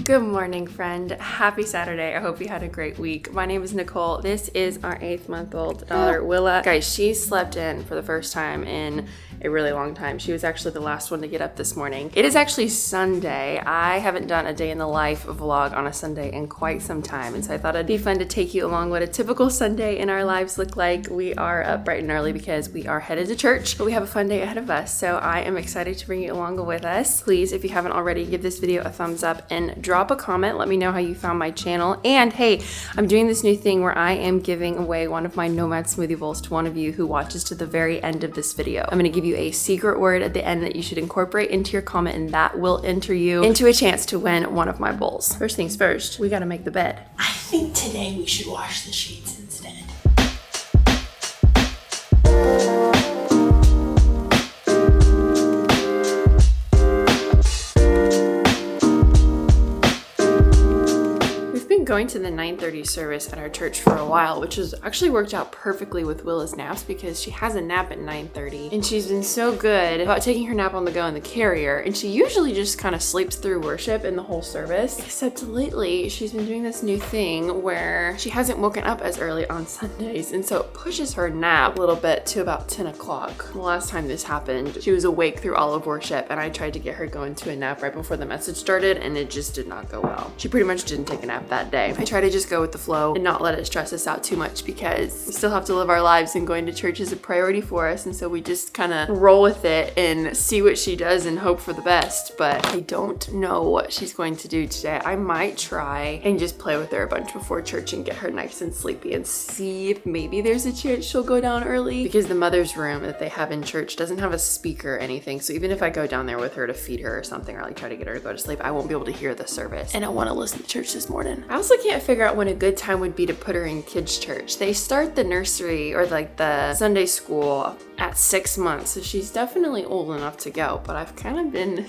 Good morning, friend. Happy Saturday. I hope you had a great week. My name is Nicole. This is our 8-month-old daughter, Willa. Guys, she slept in for the first time in a really long time. She was actually the last one to get up this morning. It is actually Sunday. I haven't done a day in the life vlog on a Sunday in quite some time, and so I thought it'd be fun to take you along what a typical Sunday in our lives look like. We are up bright and early because we are headed to church, but we have a fun day ahead of us, so I am excited to bring you along with us. Please, if you haven't already, give this video a thumbs up and drop a comment. Let me know how you found my channel. And hey, I'm doing this new thing where I am giving away one of my Nomad smoothie bowls to one of you who watches to the very end of this video. I'm gonna give you a secret word at the end that you should incorporate into your comment, and that will enter you into a chance to win one of my bowls. First things first, we gotta make the bed. I think today we should wash the sheets instead. Going to the 9:30 service at our church for a while, which has actually worked out perfectly with Willa's naps because she has a nap at 9:30 and she's been so good about taking her nap on the go in the carrier, and she usually just kind of sleeps through worship in the whole service, except lately she's been doing this new thing where she hasn't woken up as early on Sundays, and so it pushes her nap a little bit to about 10 o'clock. The last time this happened, she was awake through all of worship and I tried to get her going to a nap right before the message started, and it just did not go well. She pretty much didn't take a nap that day. I try to just go with the flow and not let it stress us out too much because we still have to live our lives, and going to church is a priority for us, and so we just kind of roll with it and see what she does and hope for the best. But I don't know what she's going to do today. I might try and just play with her a bunch before church and get her nice and sleepy and see if maybe there's a chance she'll go down early, because the mother's room that they have in church doesn't have a speaker or anything, so even if I go down there with her to feed her or something, or like try to get her to go to sleep, I won't be able to hear the service, and I want to listen to church this morning. I also can't figure out when a good time would be to put her in kids church. They start the nursery or like the Sunday school at 6 months, so she's definitely old enough to go, but I've kind of been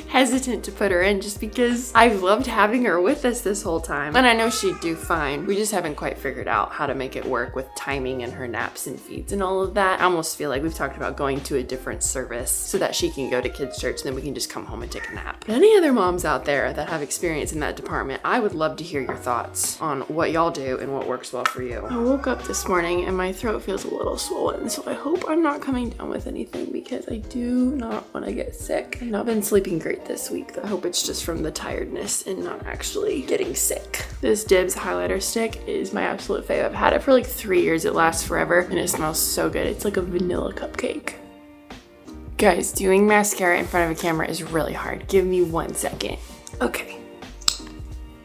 hesitant to put her in just because I've loved having her with us this whole time, and I know she'd do fine. We just haven't quite figured out how to make it work with timing and her naps and feeds and all of that. I almost feel like we've talked about going to a different service so that she can go to kids church and then we can just come home and take a nap. But any other moms out there that have experience in that department, I would love to hear your thoughts on what y'all do and what works well for you. I woke up this morning and my throat feels a little swollen, so I hope I'm not coming down with anything because I do not want to get sick. I've not been sleeping great this week, though. I hope it's just from the tiredness and not actually getting sick. This Dibs highlighter stick is my absolute fave. I've had it for like 3 years. It lasts forever and it smells so good. It's like a vanilla cupcake. Guys, doing mascara in front of a camera is really hard. Give me 1 second. Okay.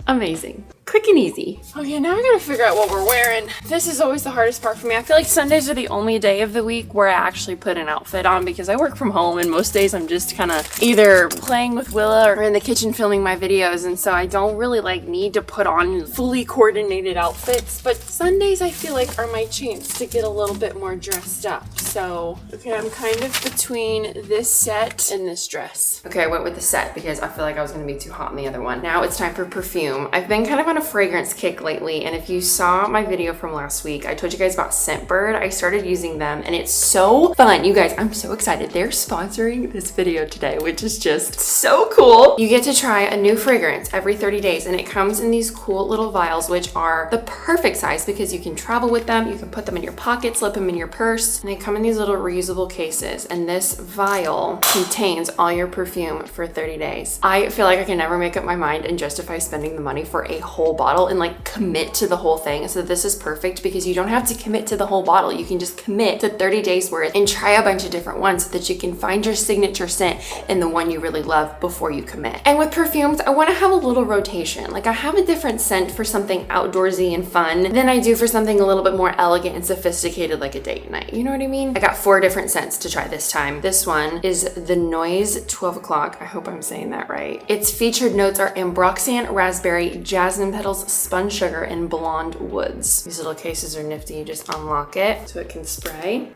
Amazing. Quick and easy. Okay, now I gotta figure out what we're wearing. This is always the hardest part for me. I feel like Sundays are the only day of the week where I actually put an outfit on because I work from home, and most days I'm just kind of either playing with Willa or in the kitchen filming my videos, and so I don't really like need to put on fully coordinated outfits. But Sundays I feel like are my chance to get a little bit more dressed up. So, okay, I'm kind of between this set and this dress. Okay, I went with the set because I feel like I was gonna be too hot in the other one. Now it's time for perfume. I've been kind of on a fragrance kick lately, and if you saw my video from last week, I told you guys about Scentbird. I started using them and it's so fun. You guys, I'm so excited. They're sponsoring this video today, which is just so cool. You get to try a new fragrance every 30 days and it comes in these cool little vials, which are the perfect size because you can travel with them, you can put them in your pocket, slip them in your purse, and they come in these little reusable cases, and this vial contains all your perfume for 30 days. I feel like I can never make up my mind and justify spending the money for a whole bottle and like commit to the whole thing. So this is perfect because you don't have to commit to the whole bottle. You can just commit to 30 days worth and try a bunch of different ones so that you can find your signature scent and the one you really love before you commit. And with perfumes, I want to have a little rotation. Like I have a different scent for something outdoorsy and fun than I do for something a little bit more elegant and sophisticated like a date night. You know what I mean? I got 4 different scents to try this time. This one is the Noise 12 o'clock. I hope I'm saying that right. Its featured notes are ambroxan, raspberry, jasmine petals, spun sugar, and blonde woods. These little cases are nifty. You just unlock it so it can spray.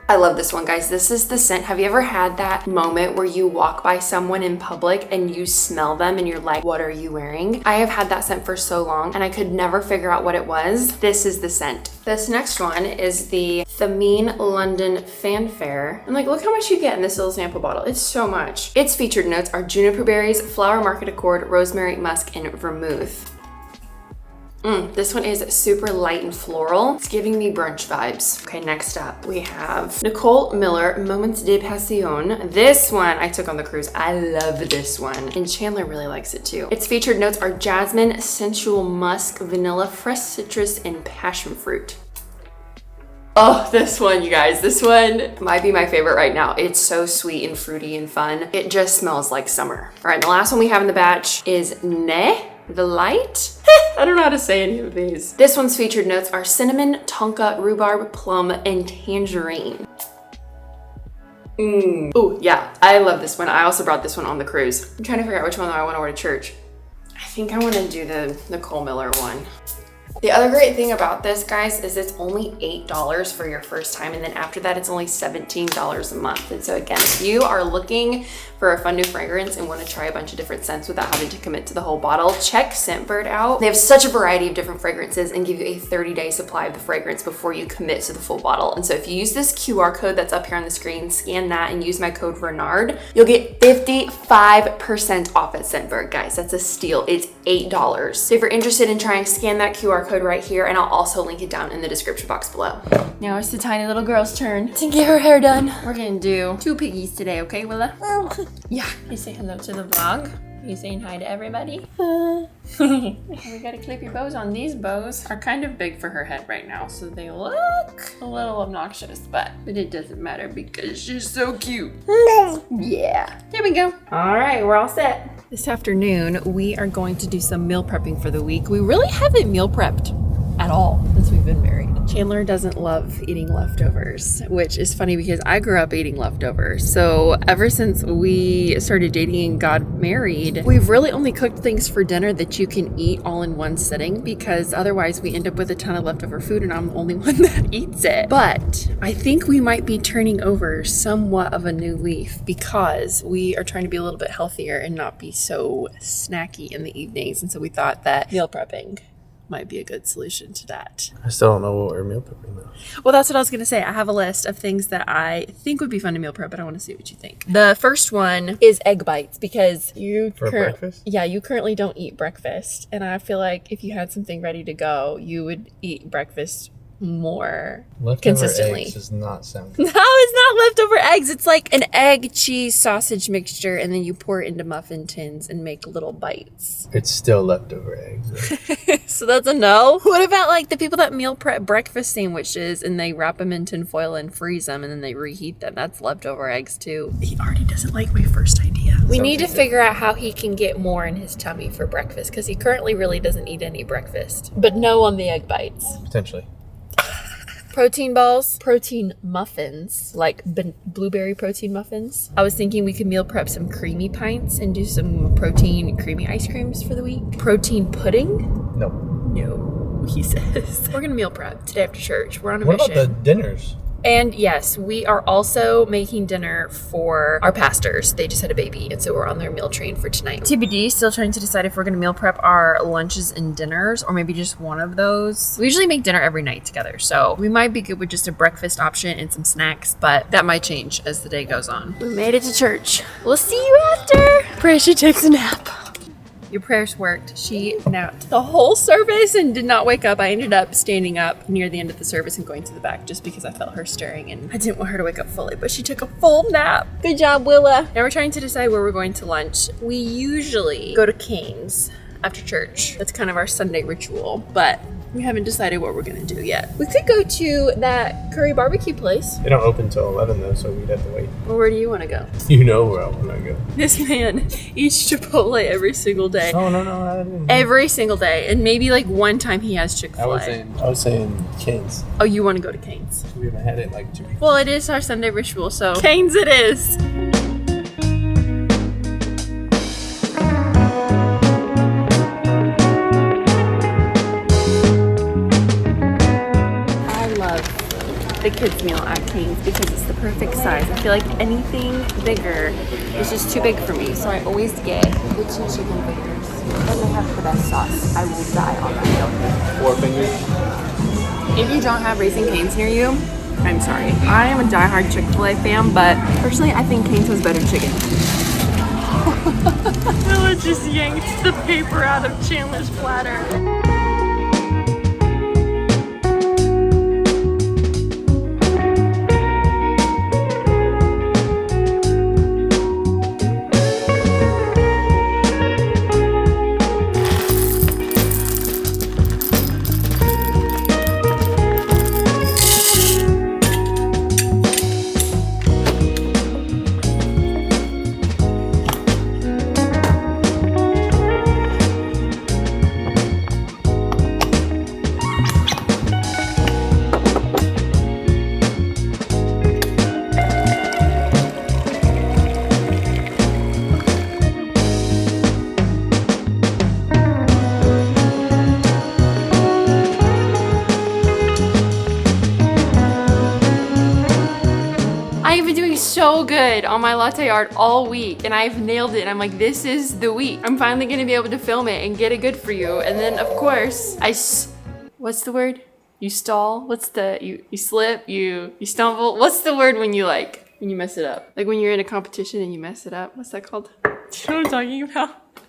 I love this one, guys. This is the scent. Have you ever had that moment where you walk by someone in public and you smell them and you're like, what are you wearing? I have had that scent for so long and I could never figure out what it was. This is the scent. This next one is the Thameen London Fanfare. And like, look how much you get in this little sample bottle. It's so much. Its featured notes are juniper berries, flower market accord, rosemary, musk, and vermouth. This one is super light and floral. It's giving me brunch vibes. Okay, next up we have Nicole Miller Moments de Passion. This one I took on the cruise. I love this one. And Chandler really likes it too. Its featured notes are jasmine, sensual musk, vanilla, fresh citrus, and passion fruit. Oh, this one, you guys. This one might be my favorite right now. It's so sweet and fruity and fun. It just smells like summer. All right, the last one we have in the batch is Ne. The Light? I don't know how to say any of these. This one's featured notes are cinnamon, tonka, rhubarb, plum, and tangerine. Oh, yeah, I love this one. I also brought this one on the cruise. I'm trying to figure out which one I want to wear to church. I think I want to do the Nicole Miller one. The other great thing about this, guys, is it's only $8 for your first time, and then after that, it's only $17 a month. And so again, if you are looking for a fun new fragrance and want to try a bunch of different scents without having to commit to the whole bottle, check Scentbird out. They have such a variety of different fragrances and give you a 30-day supply of the fragrance before you commit to the full bottle. And so if you use this QR code that's up here on the screen, scan that and use my code Renard, you'll get 55% off at Scentbird, guys. That's a steal. It's $8. So if you're interested in trying, scan that QR code right here, and I'll also link it down in the description box below. Now it's the tiny little girl's turn to get her hair done. We're gonna do 2 piggies today, okay, Willa? Yeah. You say hello to the vlog. You saying hi to everybody? We gotta clip your bows on. These bows are kind of big for her head right now, so they look a little obnoxious, but it doesn't matter because she's so cute. Yeah. There we go. All right, we're all set. This afternoon, we are going to do some meal prepping for the week. We really haven't meal prepped at all since we've been married. Chandler doesn't love eating leftovers, which is funny because I grew up eating leftovers. So ever since we started dating and got married, we've really only cooked things for dinner that you can eat all in one sitting, because otherwise we end up with a ton of leftover food and I'm the only one that eats it. But I think we might be turning over somewhat of a new leaf because we are trying to be a little bit healthier and not be so snacky in the evenings. And so we thought that meal prepping might be a good solution to that. I still don't know what we're meal prepping though. Well, that's what I was going to say. I have a list of things that I think would be fun to meal prep, but I want to see what you think. The first one is egg bites, because you breakfast? Yeah, you currently don't eat breakfast. And I feel like if you had something ready to go, you would eat breakfast more consistently. Eggs does not sound good. No, it's not leftover eggs. It's like an egg, cheese, sausage mixture, and then you pour it into muffin tins and make little bites. It's still leftover eggs. So that's a no. What about like the people that meal prep breakfast sandwiches and they wrap them in tin foil and freeze them and then they reheat them? That's leftover eggs too. He already doesn't like my first idea. We need to figure out how he can get more in his tummy for breakfast, because he currently really doesn't eat any breakfast. But no on the egg bites. Potentially. Protein balls, protein muffins, like blueberry protein muffins. I was thinking we could meal prep some creamy pints and do some protein creamy ice creams for the week. Protein pudding? No, he says. We're gonna meal prep today after church. We're on a mission. What about the dinners? And yes, we are also making dinner for our pastors. They just had a baby, and so we're on their meal train for tonight. TBD, still trying to decide if we're gonna meal prep our lunches and dinners, or maybe just one of those. We usually make dinner every night together, so we might be good with just a breakfast option and some snacks, but that might change as the day goes on. We made it to church. We'll see you after. Pray she takes a nap. Your prayers worked. She napped the whole service and did not wake up. I ended up standing up near the end of the service and going to the back just because I felt her stirring and I didn't want her to wake up fully, but she took a full nap. Good job, Willa. Now we're trying to decide where we're going to lunch. We usually go to Cane's after church. That's kind of our Sunday ritual, but we haven't decided what we're gonna do yet. We could go to that curry barbecue place. They don't open till 11 though, so we'd have to wait. Well, where do you want to go? You know where I want to go. This man eats Chipotle every single day. Oh, no, I didn't. Every single day. And maybe like one time he has Chick-fil-A. I was saying Cane's. Oh, you want to go to Cane's? We haven't had it in like 2 weeks. Well, it is our Sunday ritual, so Cane's it is. The kids meal at Cane's because it's the perfect size. I feel like anything bigger is just too big for me. So I always get the 2 chicken fingers. And they have the best sauce. I will die on that meal. 4 fingers. If you don't have Raising Cane's near you, I'm sorry. I am a diehard Chick-fil-A fan, but personally I think Cane's has better chicken. Willa just yanked the paper out of Chandler's platter. So good on my latte art all week, and I've nailed it, and I'm like, this is the week. I'm finally gonna be able to film it and get it good for you. And then of course what's the word? You stall? What's the, you slip, you stumble? What's the word when you mess it up? Like when you're in a competition and you mess it up. What's that called? Do you know what I'm talking about?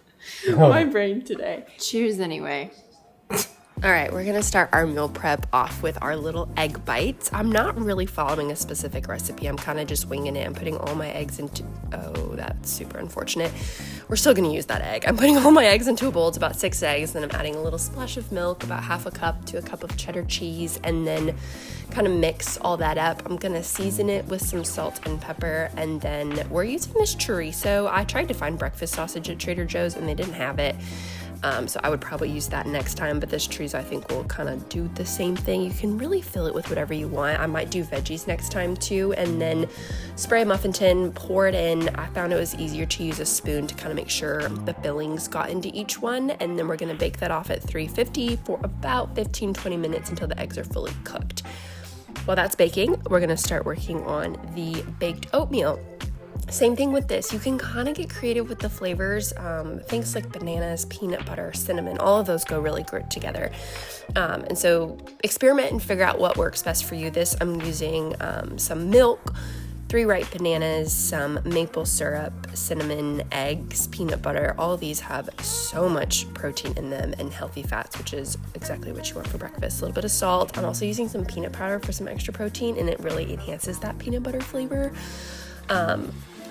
No. My brain today. Cheers anyway. All right, we're gonna start our meal prep off with our little egg bites. I'm not really following a specific recipe. I'm kind of just winging it. I'm putting all my eggs into, oh, that's super unfortunate. We're still gonna use that egg. I'm putting all my eggs into a bowl. It's about 6 eggs. Then I'm adding a little splash of milk, about half a cup to a cup of cheddar cheese, and then kind of mix all that up. I'm gonna season it with some salt and pepper, and then we're using this chorizo. I tried to find breakfast sausage at Trader Joe's and they didn't have it. So I would probably use that next time, but this chorizo I think will kind of do the same thing. You can really fill it with whatever you want. I might do veggies next time too, and then spray a muffin tin, pour it in. I found it was easier to use a spoon to kind of make sure the fillings got into each one, and then we're gonna bake that off at 350 for about 15-20 minutes until the eggs are fully cooked. While that's baking, we're gonna start working on the baked oatmeal. Same thing with this. You can kind of get creative with the flavors. Things like bananas, peanut butter, cinnamon, all of those go really good together. And so experiment and figure out what works best for you. This, I'm using some milk, 3 ripe bananas, some maple syrup, cinnamon, eggs, peanut butter. All of these have so much protein in them and healthy fats, which is exactly what you want for breakfast. A little bit of salt. I'm also using some peanut powder for some extra protein, and it really enhances that peanut butter flavor.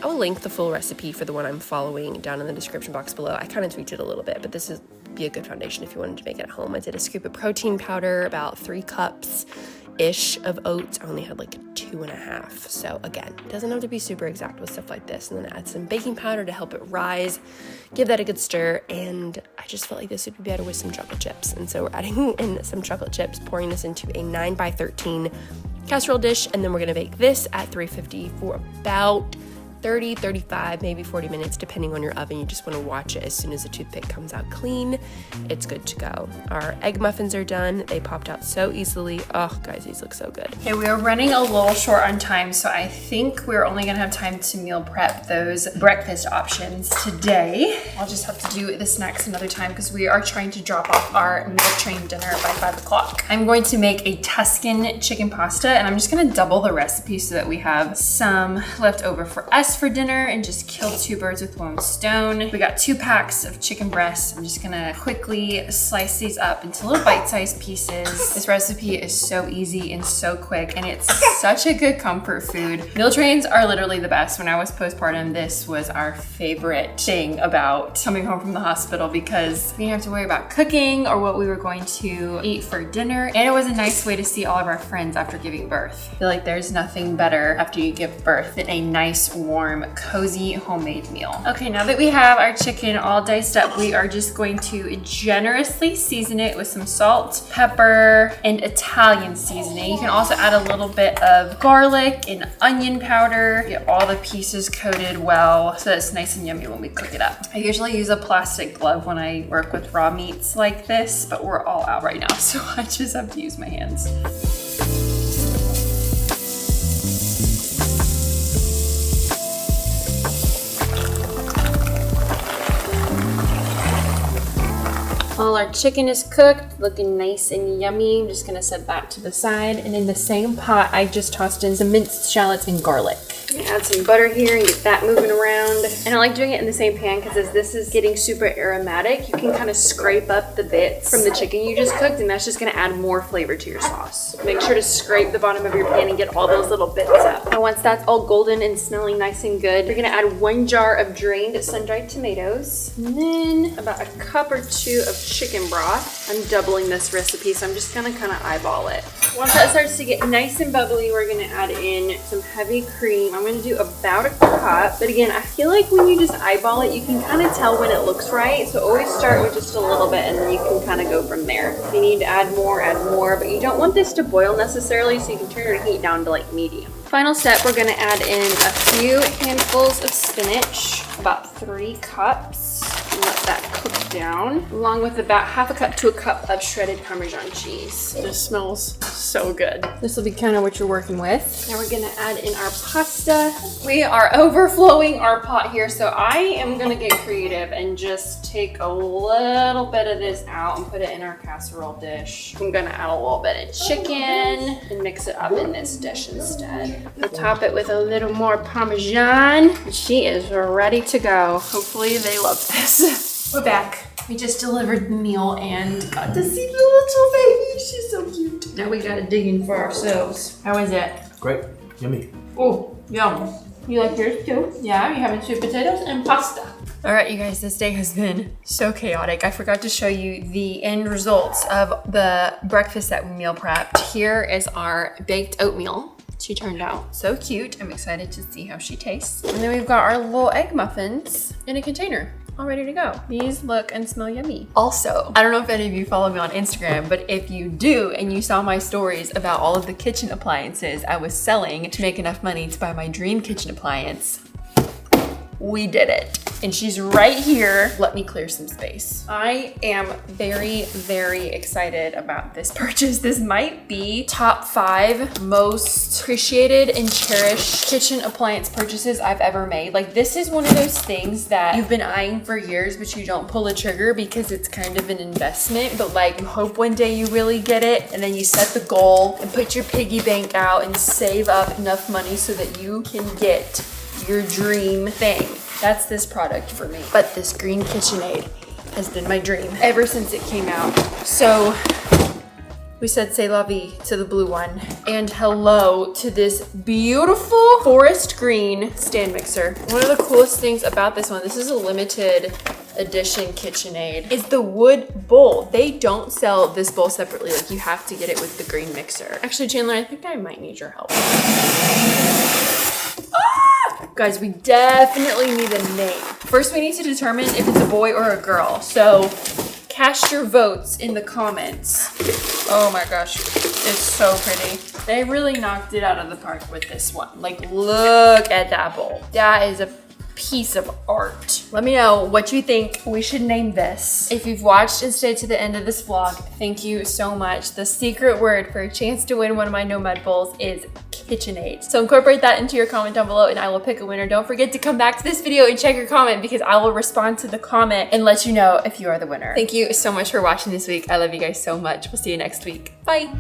I will link the full recipe for the one I'm following down in the description box below. I kind of tweaked it a little bit, but this is be a good foundation if you wanted to make it at home. I did a scoop of protein powder, about 3 cups-ish of oats. I only had like 2.5. So again, it doesn't have to be super exact with stuff like this. And then add some baking powder to help it rise, give that a good stir, and I just felt like this would be better with some chocolate chips. And so we're adding in some chocolate chips, pouring this into a 9x13 casserole dish, and then we're gonna bake this at 350 for about 30, 35, maybe 40 minutes, depending on your oven. You just want to watch it. As soon as the toothpick comes out clean, it's good to go. Our egg muffins are done. They popped out so easily. Oh, guys, these look so good. Okay, we are running a little short on time, so I think we're only gonna have time to meal prep those breakfast options today. I'll just have to do the snacks another time because we are trying to drop off our meal train dinner by 5 o'clock. I'm going to make a Tuscan chicken pasta, and I'm just gonna double the recipe so that we have some left over for us for dinner and just kill 2 birds with 1 stone. We got 2 packs of chicken breasts. I'm just gonna quickly slice these up into little bite-sized pieces. This recipe is so easy and so quick, and it's such a good comfort food. Meal trains are literally the best. When I was postpartum, this was our favorite thing about coming home from the hospital because we didn't have to worry about cooking or what we were going to eat for dinner. And it was a nice way to see all of our friends after giving birth. I feel like there's nothing better after you give birth than a nice, warm, cozy homemade meal. Okay, now that we have our chicken all diced up, we are just going to generously season it with some salt, pepper, and Italian seasoning. You can also add a little bit of garlic and onion powder. Get all the pieces coated well so that it's nice and yummy when we cook it up. I usually use a plastic glove when I work with raw meats like this, but we're all out right now, so I just have to use my hands. All our chicken is cooked, looking nice and yummy. I'm just gonna set that to the side. And in the same pot, I just tossed in some minced shallots and garlic. I'm gonna add some butter here and get that moving around. And I like doing it in the same pan because as this is getting super aromatic, you can kind of scrape up the bits from the chicken you just cooked, and that's just gonna add more flavor to your sauce. Make sure to scrape the bottom of your pan and get all those little bits up. And once that's all golden and smelling nice and good, you're gonna add 1 jar of drained sun-dried tomatoes, and then about a cup or 2 of chicken broth. I'm doubling this recipe, so I'm just gonna kind of eyeball it. Once that starts to get nice and bubbly, we're gonna add in some heavy cream. I'm gonna do about a cup, but again, I feel like when you just eyeball it, you can kind of tell when it looks right. So always start with just a little bit, and then you can kind of go from there. If you need to add more, but you don't want this to boil necessarily, so you can turn your heat down to like medium. Final step, we're gonna add in a few handfuls of spinach, about 3 cups. And let that cook down, along with about half a cup to a cup of shredded Parmesan cheese. This smells so good. This will be kind of what you're working with. Now we're gonna add in our pasta. We are overflowing our pot here, so I am gonna get creative and just take a little bit of this out and put it in our casserole dish. I'm gonna add a little bit of chicken and mix it up in this dish instead. We'll top it with a little more Parmesan. She is ready to go. Hopefully they love this. We're back. We just delivered the meal and got to see the little baby. She's so cute. Now we gotta dig in for ourselves. How is it? Great. Yummy. Oh, yum. You like yours too? Yeah, you're having sweet potatoes and pasta. All right, you guys, this day has been so chaotic. I forgot to show you the end results of the breakfast that we meal prepped. Here is our baked oatmeal. She turned out so cute. I'm excited to see how she tastes. And then we've got our little egg muffins in a container, all ready to go. These look and smell yummy. Also, I don't know if any of you follow me on Instagram, but if you do and you saw my stories about all of the kitchen appliances I was selling to make enough money to buy my dream kitchen appliance, we did it. And she's right here. Let me clear some space. I am very, very excited about this purchase. This might be top 5 most appreciated and cherished kitchen appliance purchases I've ever made. Like, this is one of those things that you've been eyeing for years, but you don't pull the trigger because it's kind of an investment, but like you hope one day you really get it, and then you set the goal and put your piggy bank out and save up enough money so that you can get your dream thing. That's this product for me. But this green KitchenAid has been my dream ever since it came out. So we said c'est la vie to the blue one and hello to this beautiful forest green stand mixer. One of the coolest things about this one, this is a limited edition KitchenAid, is the wood bowl. They don't sell this bowl separately. Like, you have to get it with the green mixer. Actually, Chandler, I think I might need your help. Guys, we definitely need a name. First, we need to determine if it's a boy or a girl. So cast your votes in the comments. Oh my gosh, it's so pretty. They really knocked it out of the park with this one. Like, look at that bowl. That is a piece of art. Let me know what you think we should name this. If you've watched and stayed to the end of this vlog, thank you so much. The secret word for a chance to win one of my Nomad bowls is KitchenAid. So incorporate that into your comment down below and I will pick a winner. Don't forget to come back to this video and check your comment because I will respond to the comment and let you know if you are the winner. Thank you so much for watching this week. I love you guys so much. We'll see you next week. Bye.